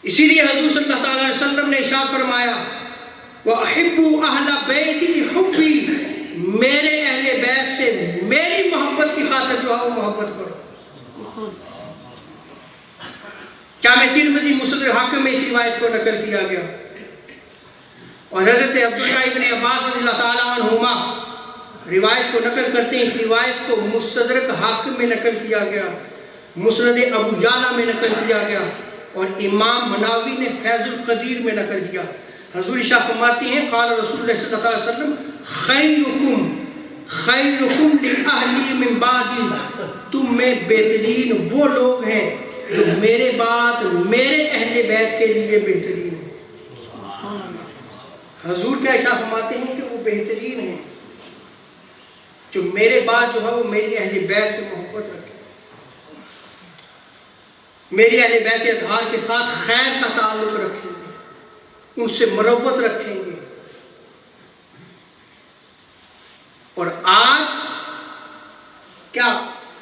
اسی لیے حضور صلی اللہ تعالیٰ علیہ وسلم نے ارشاد فرمایا وَأَحِبُّوا أَهْلَ بَيْتِي لِحُبِّي، میرے اہل بیت سے میری محبت کی خاطر جو ہے وہ محبت کرو۔ جامع ترمذی مسند حاکم میں اس روایت کو نقل کیا گیا، اور حضرت عبداللہ ابن عباس رضی اللہ تعالیٰ عنہما روایت کو نقل کرتے ہیں۔ اس روایت کو مستدرک حاکم میں نقل کیا گیا، مسند ابو یعلا میں نقل کیا گیا، اور امام مناوی نے فیض القدیر میں نقل کیا۔ حضور ارشاد فرماتے ہیں قال رسول اللہ صلی اللہ علیہ وسلم خیرکم لأہلی من بعدی، تم میں بہترین وہ لوگ ہیں جو میرے بعد میرے اہل بیت کے لیے بہترین ہیں۔ حضور کیا ارشاد فرماتے ہیں کہ وہ بہترین ہیں جو میرے بعد جو ہے وہ میری اہل بیت سے محبت رکھیں، میری اہل بیت اطہار کے ساتھ خیر کا تعلق رکھیں گے، ان سے مروت رکھیں گے۔ اور آج کیا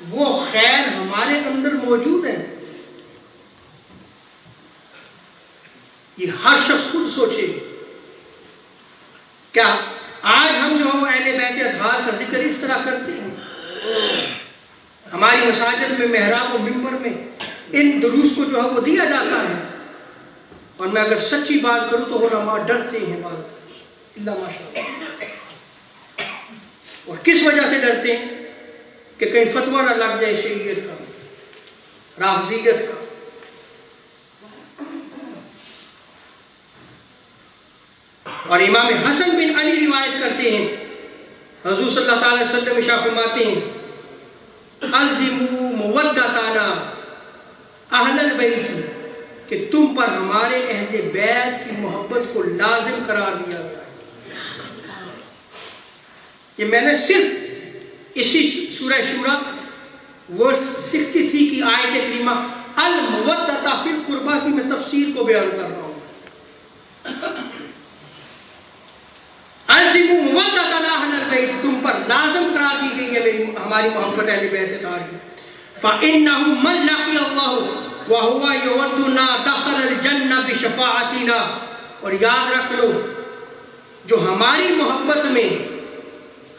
وہ خیر ہمارے اندر موجود ہے؟ یہ ہر شخص خود سوچے، کیا آج ہم جو ہے اہل بیت اطہار کا ذکر اس طرح کرتے ہیں؟ ہماری مساجد میں محراب و منبر میں ان دروس کو جو ہے وہ دیا جاتا ہے، اور میں اگر سچی بات کروں تو علماء ڈرتے ہیں بات اللہ ماشاءاللہ۔ اور کس وجہ سے ڈرتے ہیں؟ کہ کہیں فتویٰ نہ لگ جائے شیعیت کا، رافضیت کا۔ اور امام حسن بن علی روایت کرتے ہیں، حضور صلی اللہ تعالی وسلم ارشاد فرماتے ہیں الزموا مودتنا اہل البیت، کہ تم پر ہمارے اہل بیت کی محبت کو لازم قرار دیا گیا ہے۔ یہ میں نے صرف اسی سورہ شورى ورس 63 کی آیت کریمہ المودۃ فی القربہ کی میں تفسیر کو بیان کر رہا ہوں۔ الزموا مودتنا اہل البیت، تم پر لازم قرار دی گئی ہے ہماری محبت اہل بیت اطہار کی۔ فإنه من لقي الله وهو يودنا دخل الجنة بشفاعتنا، اور یاد رکھ لو جو ہماری محبت میں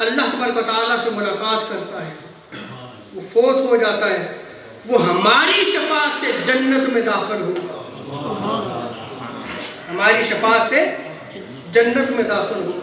اللہ تبارک و تعالیٰ سے ملاقات کرتا ہے، وہ فوت ہو جاتا ہے، وہ ہماری شفاعت سے جنت میں داخل ہوگا، ہماری شفاعت سے جنت میں داخل ہوگا۔